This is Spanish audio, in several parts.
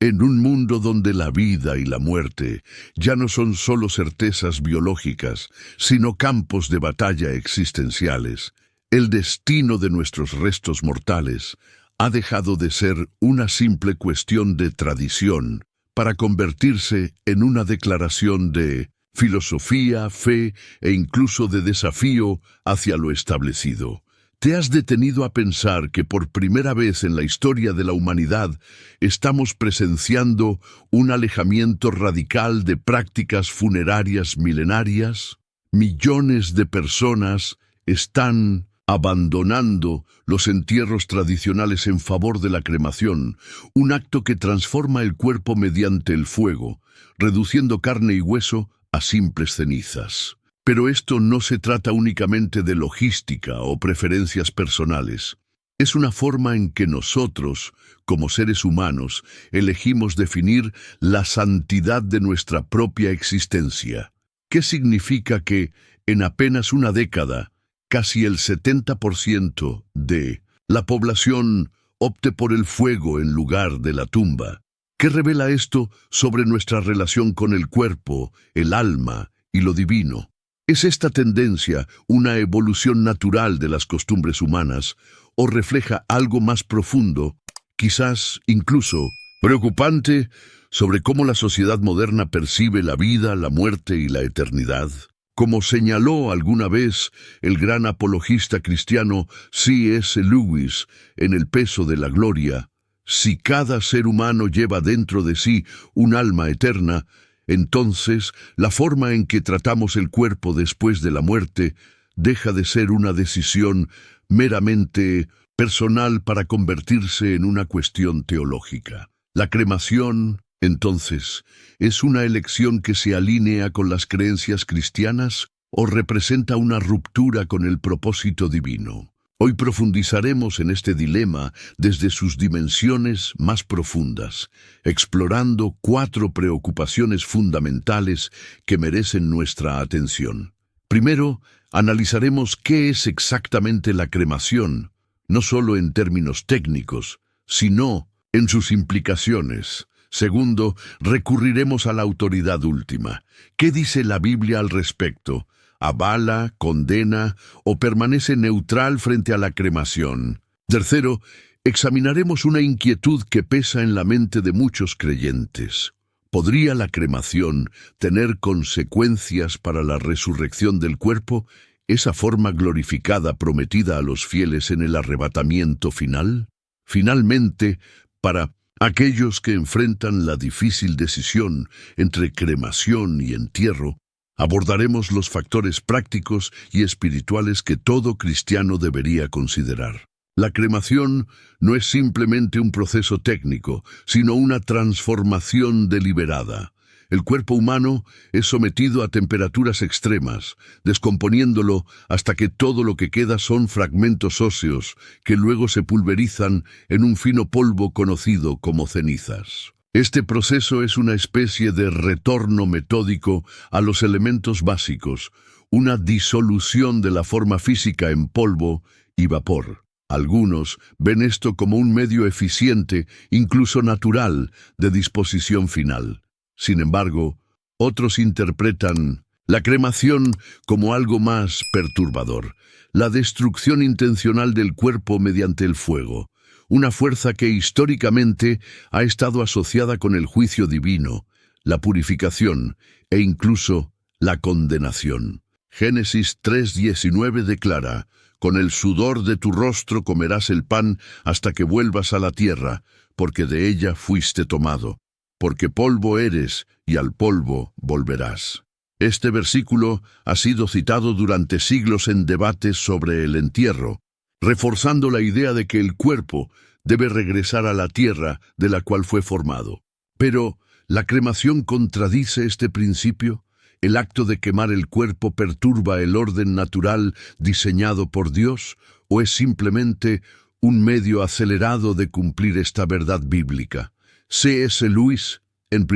En un mundo donde la vida y la muerte ya no son solo certezas biológicas, sino campos de batalla existenciales, el destino de nuestros restos mortales ha dejado de ser una simple cuestión de tradición para convertirse en una declaración de filosofía, fe e incluso de desafío hacia lo establecido. ¿Te has detenido a pensar que por primera vez en la historia de la humanidad estamos presenciando un alejamiento radical de prácticas funerarias milenarias? Millones de personas están abandonando los entierros tradicionales en favor de la cremación, un acto que transforma el cuerpo mediante el fuego, reduciendo carne y hueso a simples cenizas. Pero esto no se trata únicamente de logística o preferencias personales. Es una forma en que nosotros, como seres humanos, elegimos definir la santidad de nuestra propia existencia. ¿Qué significa que, en apenas una década, casi el 70% de la población opte por el fuego en lugar de la tumba? ¿Qué revela esto sobre nuestra relación con el cuerpo, el alma y lo divino? ¿Es esta tendencia una evolución natural de las costumbres humanas o refleja algo más profundo, quizás incluso preocupante, sobre cómo la sociedad moderna percibe la vida, la muerte y la eternidad? Como señaló alguna vez el gran apologista cristiano C.S. Lewis en El peso de la gloria, si cada ser humano lleva dentro de sí un alma eterna, entonces la forma en que tratamos el cuerpo después de la muerte deja de ser una decisión meramente personal para convertirse en una cuestión teológica. La cremación, entonces, ¿es una elección que se alinea con las creencias cristianas o representa una ruptura con el propósito divino? Hoy profundizaremos en este dilema desde sus dimensiones más profundas, explorando 4 preocupaciones fundamentales que merecen nuestra atención. Primero, analizaremos qué es exactamente la cremación, no solo en términos técnicos, sino en sus implicaciones. Segundo, recurriremos a la autoridad última. ¿Qué dice la Biblia al respecto? ¿Avala, condena o permanece neutral frente a la cremación? Tercero, examinaremos una inquietud que pesa en la mente de muchos creyentes. ¿Podría la cremación tener consecuencias para la resurrección del cuerpo, esa forma glorificada prometida a los fieles en el arrebatamiento final? Finalmente, para aquellos que enfrentan la difícil decisión entre cremación y entierro, abordaremos los factores prácticos y espirituales que todo cristiano debería considerar. La cremación no es simplemente un proceso técnico, sino una transformación deliberada. El cuerpo humano es sometido a temperaturas extremas, descomponiéndolo hasta que todo lo que queda son fragmentos óseos que luego se pulverizan en un fino polvo conocido como cenizas. Este proceso es una especie de retorno metódico a los elementos básicos, una disolución de la forma física en polvo y vapor. Algunos ven esto como un medio eficiente, incluso natural, de disposición final. Sin embargo, otros interpretan la cremación como algo más perturbador, la destrucción intencional del cuerpo mediante el fuego, una fuerza que históricamente ha estado asociada con el juicio divino, la purificación e incluso la condenación. Génesis 3:19 declara: «Con el sudor de tu rostro comerás el pan hasta que vuelvas a la tierra, porque de ella fuiste tomado, porque polvo eres y al polvo volverás». Este versículo ha sido citado durante siglos en debates sobre el entierro, reforzando la idea de que el cuerpo debe regresar a la tierra de la cual fue formado. Pero, ¿la cremación contradice este principio? ¿El acto de quemar el cuerpo perturba el orden natural diseñado por Dios? ¿O es simplemente un medio acelerado de cumplir esta verdad bíblica? C.S. Lewis, en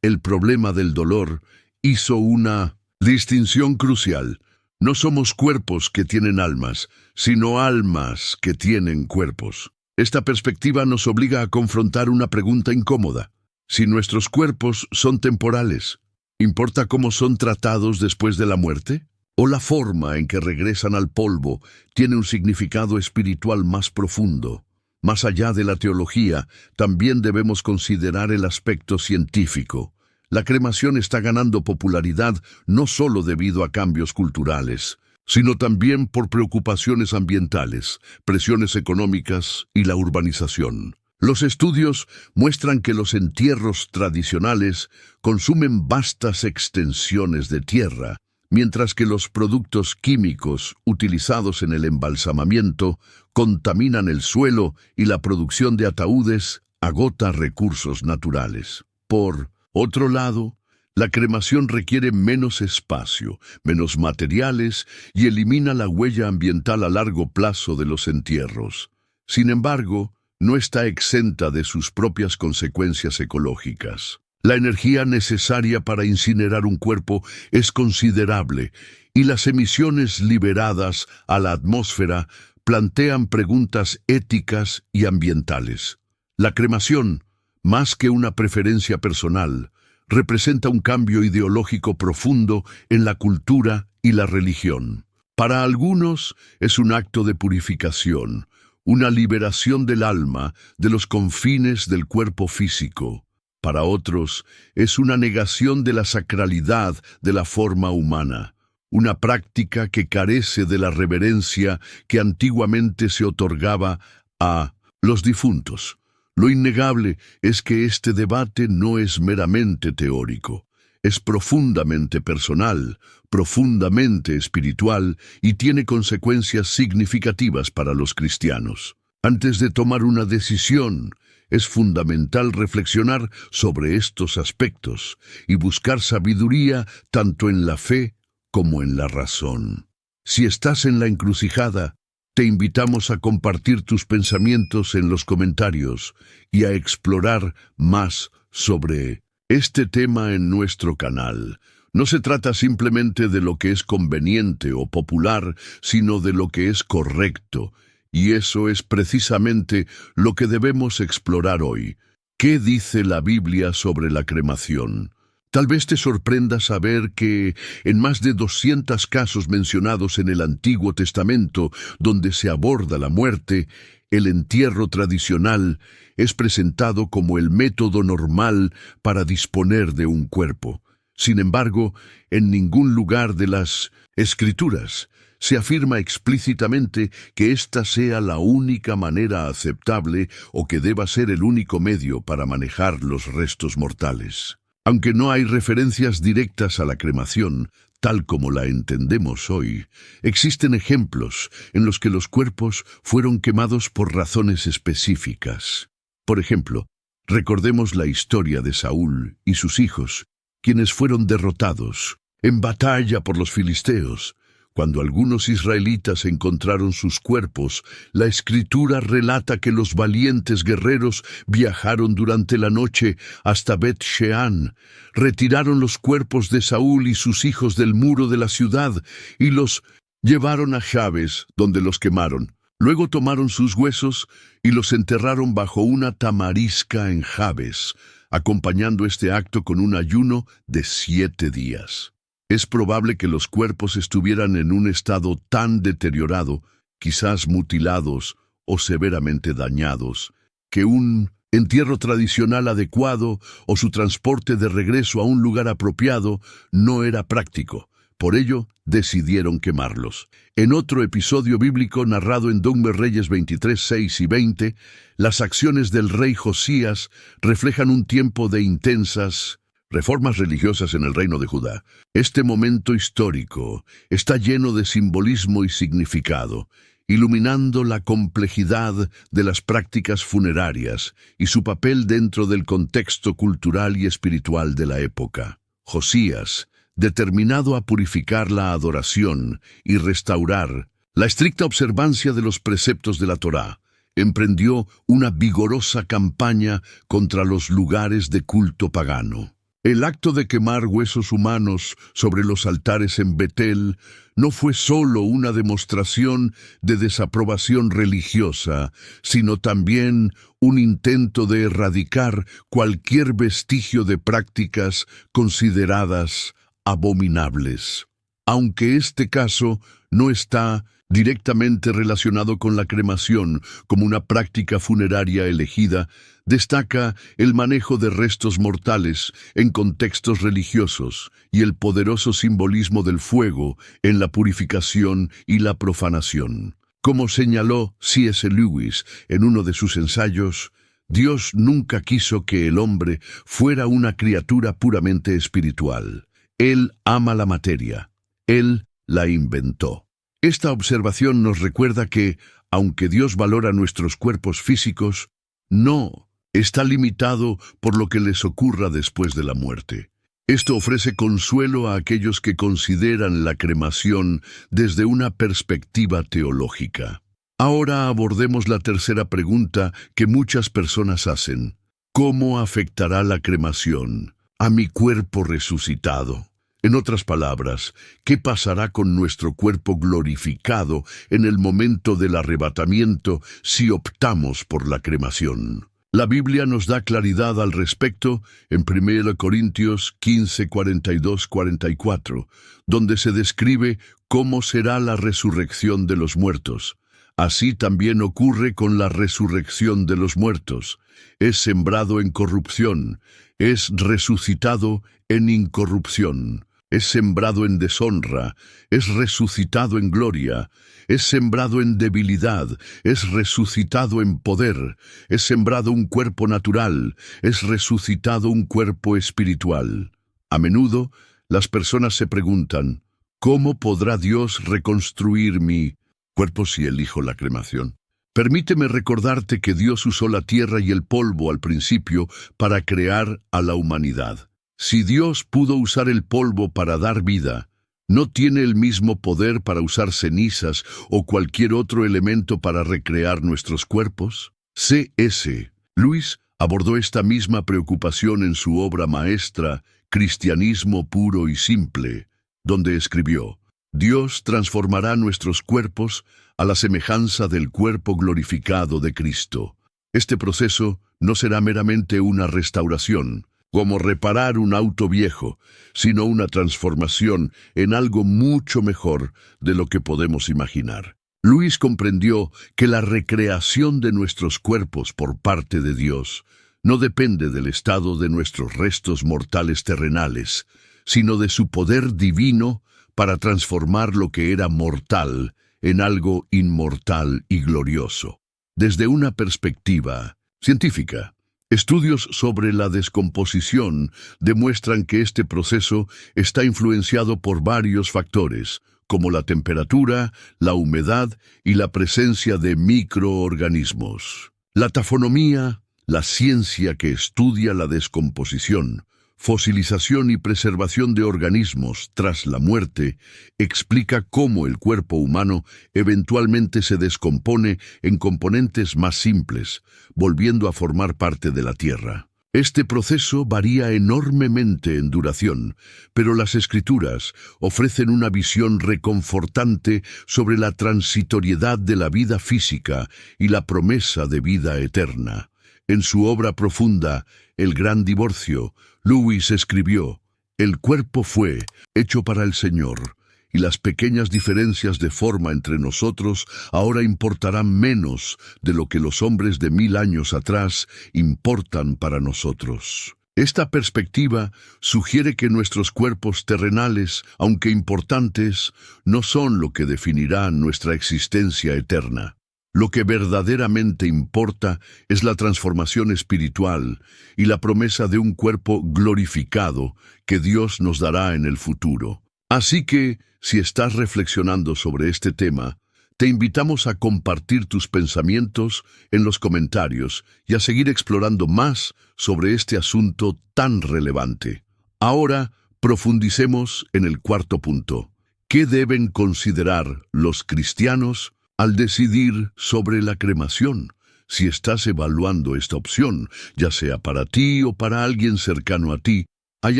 El problema del dolor, hizo una distinción crucial. No somos cuerpos que tienen almas, sino almas que tienen cuerpos. Esta perspectiva nos obliga a confrontar una pregunta incómoda. Si nuestros cuerpos son temporales, ¿importa cómo son tratados después de la muerte? ¿O la forma en que regresan al polvo tiene un significado espiritual más profundo? Más allá de la teología, también debemos considerar el aspecto científico. La cremación está ganando popularidad no solo debido a cambios culturales, sino también por preocupaciones ambientales, presiones económicas y la urbanización. Los estudios muestran que los entierros tradicionales consumen vastas extensiones de tierra, mientras que los productos químicos utilizados en el embalsamamiento contaminan el suelo y la producción de ataúdes agota recursos naturales. Por otro lado, la cremación requiere menos espacio, menos materiales y elimina la huella ambiental a largo plazo de los entierros. Sin embargo, no está exenta de sus propias consecuencias ecológicas. La energía necesaria para incinerar un cuerpo es considerable y las emisiones liberadas a la atmósfera plantean preguntas éticas y ambientales. La cremación, más que una preferencia personal, representa un cambio ideológico profundo en la cultura y la religión. Para algunos es un acto de purificación, una liberación del alma de los confines del cuerpo físico. Para otros es una negación de la sacralidad de la forma humana, una práctica que carece de la reverencia que antiguamente se otorgaba a los difuntos. Lo innegable es que este debate no es meramente teórico, es profundamente personal, profundamente espiritual y tiene consecuencias significativas para los cristianos. Antes de tomar una decisión, es fundamental reflexionar sobre estos aspectos y buscar sabiduría tanto en la fe como en la razón. Si estás en la encrucijada, te invitamos a compartir tus pensamientos en los comentarios y a explorar más sobre este tema en nuestro canal. No se trata simplemente de lo que es conveniente o popular, sino de lo que es correcto. Y eso es precisamente lo que debemos explorar hoy. ¿Qué dice la Biblia sobre la cremación? Tal vez te sorprenda saber que en más de 200 casos mencionados en el Antiguo Testamento donde se aborda la muerte, el entierro tradicional es presentado como el método normal para disponer de un cuerpo. Sin embargo, en ningún lugar de las Escrituras se afirma explícitamente que esta sea la única manera aceptable o que deba ser el único medio para manejar los restos mortales. Aunque no hay referencias directas a la cremación, tal como la entendemos hoy, existen ejemplos en los que los cuerpos fueron quemados por razones específicas. Por ejemplo, recordemos la historia de Saúl y sus hijos, quienes fueron derrotados en batalla por los filisteos. Cuando algunos israelitas encontraron sus cuerpos, la Escritura relata que los valientes guerreros viajaron durante la noche hasta Bet-Sheán, retiraron los cuerpos de Saúl y sus hijos del muro de la ciudad y los llevaron a Jabes, donde los quemaron. Luego tomaron sus huesos y los enterraron bajo una tamarisca en Jabes, acompañando este acto con un ayuno de 7 días. Es probable que los cuerpos estuvieran en un estado tan deteriorado, quizás mutilados o severamente dañados, que un entierro tradicional adecuado o su transporte de regreso a un lugar apropiado no era práctico. Por ello, decidieron quemarlos. En otro episodio bíblico narrado en 2 Reyes 23, 6 y 20, las acciones del rey Josías reflejan un tiempo de intensas reformas religiosas en el reino de Judá. Este momento histórico está lleno de simbolismo y significado, iluminando la complejidad de las prácticas funerarias y su papel dentro del contexto cultural y espiritual de la época. Josías, determinado a purificar la adoración y restaurar la estricta observancia de los preceptos de la Torá, emprendió una vigorosa campaña contra los lugares de culto pagano. El acto de quemar huesos humanos sobre los altares en Betel no fue solo una demostración de desaprobación religiosa, sino también un intento de erradicar cualquier vestigio de prácticas consideradas abominables. Aunque este caso no está directamente relacionado con la cremación como una práctica funeraria elegida, destaca el manejo de restos mortales en contextos religiosos y el poderoso simbolismo del fuego en la purificación y la profanación. Como señaló C.S. Lewis en uno de sus ensayos, Dios nunca quiso que el hombre fuera una criatura puramente espiritual. Él ama la materia. Él la inventó. Esta observación nos recuerda que, aunque Dios valora nuestros cuerpos físicos, no está limitado por lo que les ocurra después de la muerte. Esto ofrece consuelo a aquellos que consideran la cremación desde una perspectiva teológica. Ahora abordemos la tercera pregunta que muchas personas hacen. ¿Cómo afectará la cremación a mi cuerpo resucitado? En otras palabras, ¿qué pasará con nuestro cuerpo glorificado en el momento del arrebatamiento si optamos por la cremación? La Biblia nos da claridad al respecto en 1 Corintios 15, 42, 44, donde se describe cómo será la resurrección de los muertos. Así también ocurre con la resurrección de los muertos. Es sembrado en corrupción, es resucitado en incorrupción. Es sembrado en deshonra, es resucitado en gloria, es sembrado en debilidad, es resucitado en poder, es sembrado un cuerpo natural, es resucitado un cuerpo espiritual. A menudo, las personas se preguntan, ¿cómo podrá Dios reconstruir mi cuerpo si elijo la cremación? Permíteme recordarte que Dios usó la tierra y el polvo al principio para crear a la humanidad. Si Dios pudo usar el polvo para dar vida, ¿no tiene el mismo poder para usar cenizas o cualquier otro elemento para recrear nuestros cuerpos? C.S. Lewis abordó esta misma preocupación en su obra maestra, Cristianismo puro y simple, donde escribió: Dios transformará nuestros cuerpos a la semejanza del cuerpo glorificado de Cristo. Este proceso no será meramente una restauración, como reparar un auto viejo, sino una transformación en algo mucho mejor de lo que podemos imaginar. Luis comprendió que la recreación de nuestros cuerpos por parte de Dios no depende del estado de nuestros restos mortales terrenales, sino de su poder divino para transformar lo que era mortal en algo inmortal y glorioso. Desde una perspectiva científica, estudios sobre la descomposición demuestran que este proceso está influenciado por varios factores, como la temperatura, la humedad y la presencia de microorganismos. La tafonomía, la ciencia que estudia la descomposición, fosilización y preservación de organismos tras la muerte, explica cómo el cuerpo humano eventualmente se descompone en componentes más simples, volviendo a formar parte de la tierra. Este proceso varía enormemente en duración, pero las Escrituras ofrecen una visión reconfortante sobre la transitoriedad de la vida física y la promesa de vida eterna. En su obra profunda, El Gran Divorcio, Lewis escribió: «El cuerpo fue hecho para el Señor, y las pequeñas diferencias de forma entre nosotros ahora importarán menos de lo que los hombres de 1000 años atrás importan para nosotros». Esta perspectiva sugiere que nuestros cuerpos terrenales, aunque importantes, no son lo que definirá nuestra existencia eterna. Lo que verdaderamente importa es la transformación espiritual y la promesa de un cuerpo glorificado que Dios nos dará en el futuro. Así que, si estás reflexionando sobre este tema, te invitamos a compartir tus pensamientos en los comentarios y a seguir explorando más sobre este asunto tan relevante. Ahora, profundicemos en el cuarto punto. ¿Qué deben considerar los cristianos al decidir sobre la cremación? Si estás evaluando esta opción, ya sea para ti o para alguien cercano a ti, Hay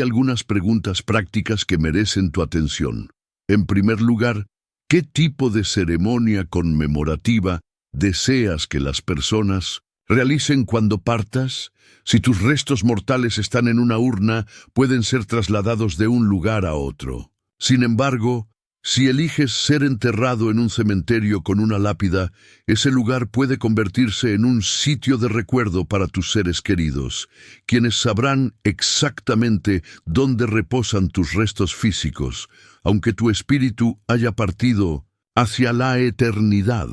algunas preguntas prácticas que merecen tu atención. En primer lugar, ¿qué tipo de ceremonia conmemorativa deseas que las personas realicen cuando partas? Si tus restos mortales están en una urna, pueden ser trasladados de un lugar a otro. Sin embargo, si eliges ser enterrado en un cementerio con una lápida, ese lugar puede convertirse en un sitio de recuerdo para tus seres queridos, quienes sabrán exactamente dónde reposan tus restos físicos, aunque tu espíritu haya partido hacia la eternidad.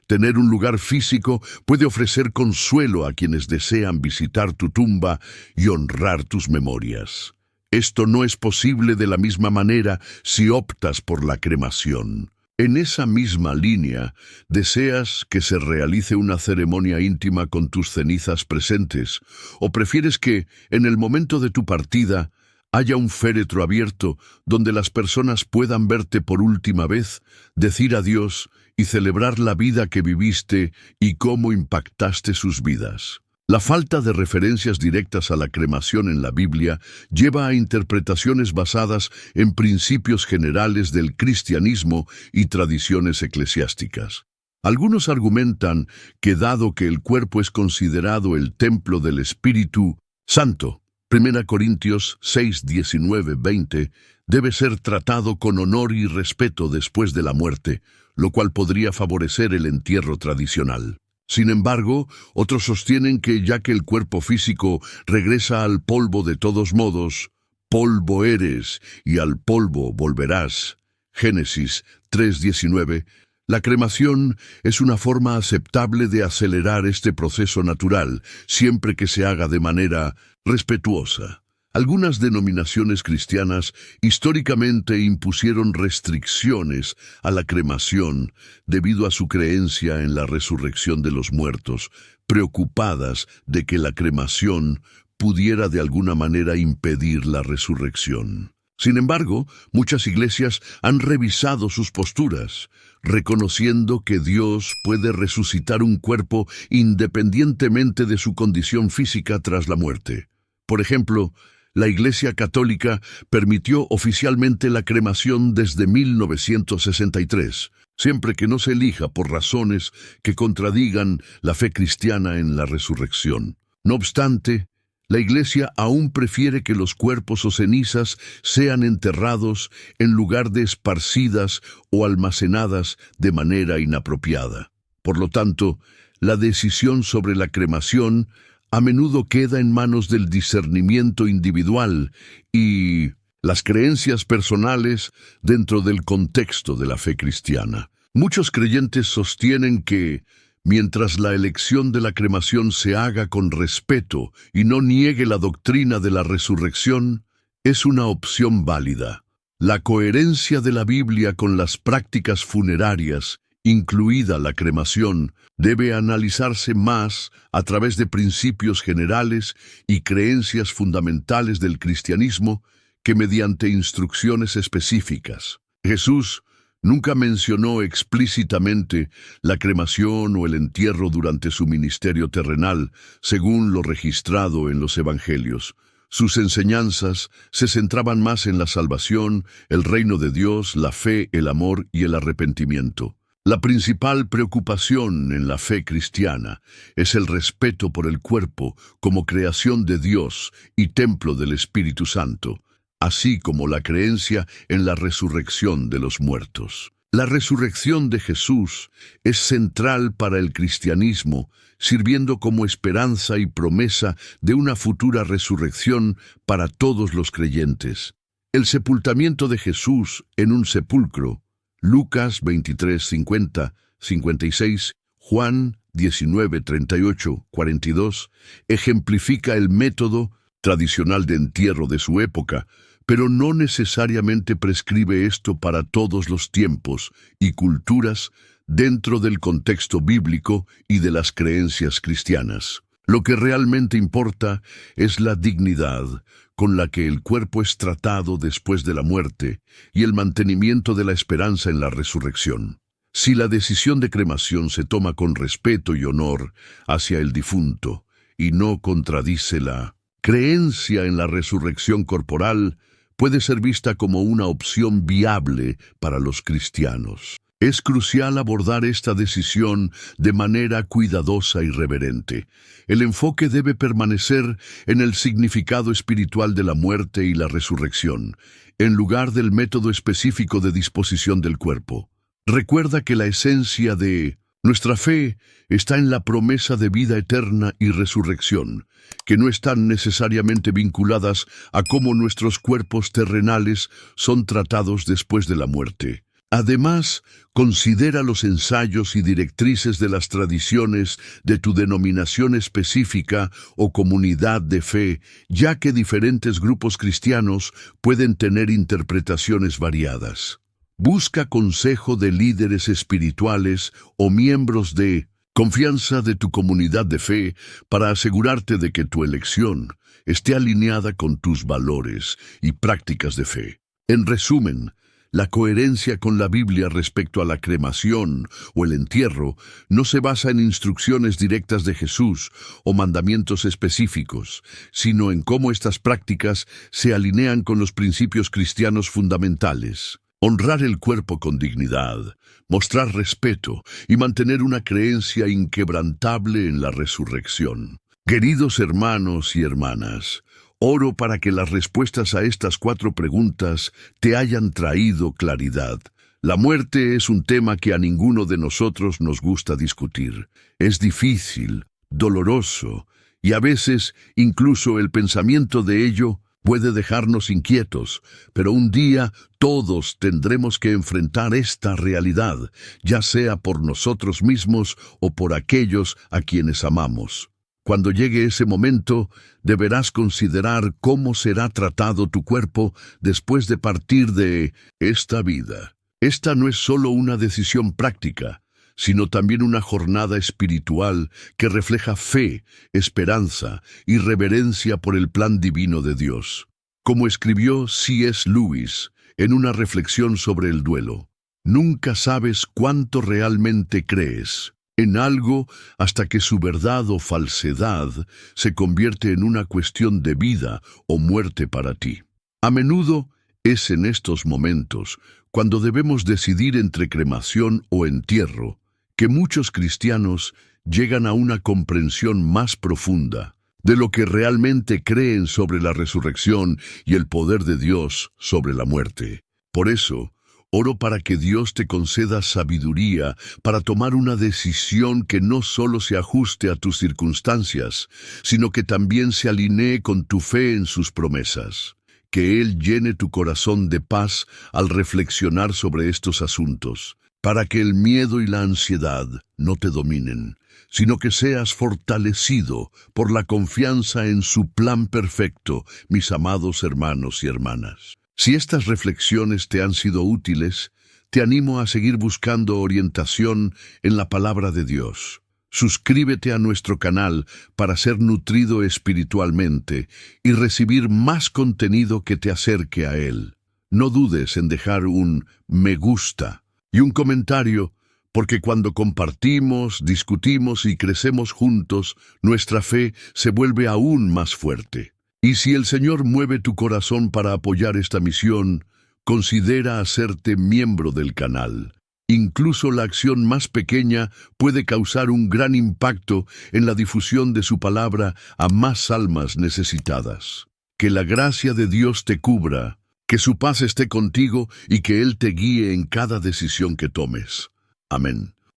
Tener un lugar físico puede ofrecer consuelo a quienes desean visitar tu tumba y honrar tus memorias. Esto no es posible de la misma manera si optas por la cremación. En esa misma línea, ¿deseas que se realice una ceremonia íntima con tus cenizas presentes? ¿O prefieres que, en el momento de tu partida, haya un féretro abierto donde las personas puedan verte por última vez, decir adiós y celebrar la vida que viviste y cómo impactaste sus vidas? La falta de referencias directas a la cremación en la Biblia lleva a interpretaciones basadas en principios generales del cristianismo y tradiciones eclesiásticas. Algunos argumentan que dado que el cuerpo es considerado el templo del Espíritu Santo, 1 Corintios 6, 19, 20, debe ser tratado con honor y respeto después de la muerte, lo cual podría favorecer el entierro tradicional. Sin embargo, otros sostienen que ya que el cuerpo físico regresa al polvo de todos modos, polvo eres y al polvo volverás. Génesis 3:19. La cremación es una forma aceptable de acelerar este proceso natural, siempre que se haga de manera respetuosa. Algunas denominaciones cristianas históricamente impusieron restricciones a la cremación debido a su creencia en la resurrección de los muertos, preocupadas de que la cremación pudiera de alguna manera impedir la resurrección. Sin embargo, muchas iglesias han revisado sus posturas, reconociendo que Dios puede resucitar un cuerpo independientemente de su condición física tras la muerte. Por ejemplo, la Iglesia Católica permitió oficialmente la cremación desde 1963, siempre que no se elija por razones que contradigan la fe cristiana en la resurrección. No obstante, la Iglesia aún prefiere que los cuerpos o cenizas sean enterrados en lugar de esparcidas o almacenadas de manera inapropiada. Por lo tanto, la decisión sobre la cremación a menudo queda en manos del discernimiento individual y las creencias personales dentro del contexto de la fe cristiana. Muchos creyentes sostienen que, mientras la elección de la cremación se haga con respeto y no niegue la doctrina de la resurrección, es una opción válida. La coherencia de la Biblia con las prácticas funerarias, incluida la cremación, debe analizarse más a través de principios generales y creencias fundamentales del cristianismo que mediante instrucciones específicas. Jesús nunca mencionó explícitamente la cremación o el entierro durante su ministerio terrenal, según lo registrado en los Evangelios. Sus enseñanzas se centraban más en la salvación, el reino de Dios, la fe, el amor y el arrepentimiento. La principal preocupación en la fe cristiana es el respeto por el cuerpo como creación de Dios y templo del Espíritu Santo, así como la creencia en la resurrección de los muertos. La resurrección de Jesús es central para el cristianismo, sirviendo como esperanza y promesa de una futura resurrección para todos los creyentes. El sepultamiento de Jesús en un sepulcro, Lucas 23, 50, 56, Juan 19, 38, 42, ejemplifica el método tradicional de entierro de su época, pero no necesariamente prescribe esto para todos los tiempos y culturas dentro del contexto bíblico y de las creencias cristianas. Lo que realmente importa es la dignidad con la que el cuerpo es tratado después de la muerte y el mantenimiento de la esperanza en la resurrección. Si la decisión de cremación se toma con respeto y honor hacia el difunto y no contradice la creencia en la resurrección corporal puede ser vista como una opción viable para los cristianos. Es crucial abordar esta decisión de manera cuidadosa y reverente. El enfoque debe permanecer en el significado espiritual de la muerte y la resurrección, en lugar del método específico de disposición del cuerpo. Recuerda que la esencia de nuestra fe está en la promesa de vida eterna y resurrección, que no están necesariamente vinculadas a cómo nuestros cuerpos terrenales son tratados después de la muerte. Además, considera los ensayos y directrices de las tradiciones de tu denominación específica o comunidad de fe, ya que diferentes grupos cristianos pueden tener interpretaciones variadas. Busca consejo de líderes espirituales o miembros de confianza de tu comunidad de fe para asegurarte de que tu elección esté alineada con tus valores y prácticas de fe. En resumen, la coherencia con la Biblia respecto a la cremación o el entierro no se basa en instrucciones directas de Jesús o mandamientos específicos, sino en cómo estas prácticas se alinean con los principios cristianos fundamentales. Honrar el cuerpo con dignidad, mostrar respeto y mantener una creencia inquebrantable en la resurrección. Queridos hermanos y hermanas, oro para que las respuestas a estas 4 preguntas te hayan traído claridad. La muerte es un tema que a ninguno de nosotros nos gusta discutir. Es difícil, doloroso, y a veces incluso el pensamiento de ello puede dejarnos inquietos, pero un día todos tendremos que enfrentar esta realidad, ya sea por nosotros mismos o por aquellos a quienes amamos. Cuando llegue ese momento, deberás considerar cómo será tratado tu cuerpo después de partir de esta vida. Esta no es solo una decisión práctica, sino también una jornada espiritual que refleja fe, esperanza y reverencia por el plan divino de Dios. Como escribió C.S. Lewis en una reflexión sobre el duelo, nunca sabes cuánto realmente crees en algo hasta que su verdad o falsedad se convierte en una cuestión de vida o muerte para ti. A menudo es en estos momentos, cuando debemos decidir entre cremación o entierro, que muchos cristianos llegan a una comprensión más profunda de lo que realmente creen sobre la resurrección y el poder de Dios sobre la muerte. Por eso, oro para que Dios te conceda sabiduría para tomar una decisión que no solo se ajuste a tus circunstancias, sino que también se alinee con tu fe en sus promesas. Que Él llene tu corazón de paz al reflexionar sobre estos asuntos, para que el miedo y la ansiedad no te dominen, sino que seas fortalecido por la confianza en su plan perfecto, mis amados hermanos y hermanas. Si estas reflexiones te han sido útiles, te animo a seguir buscando orientación en la palabra de Dios. Suscríbete a nuestro canal para ser nutrido espiritualmente y recibir más contenido que te acerque a Él. No dudes en dejar un me gusta y un comentario, porque cuando compartimos, discutimos y crecemos juntos, nuestra fe se vuelve aún más fuerte. Y si el Señor mueve tu corazón para apoyar esta misión, considera hacerte miembro del canal. Incluso la acción más pequeña puede causar un gran impacto en la difusión de su palabra a más almas necesitadas. Que la gracia de Dios te cubra, que su paz esté contigo y que Él te guíe en cada decisión que tomes. Amén.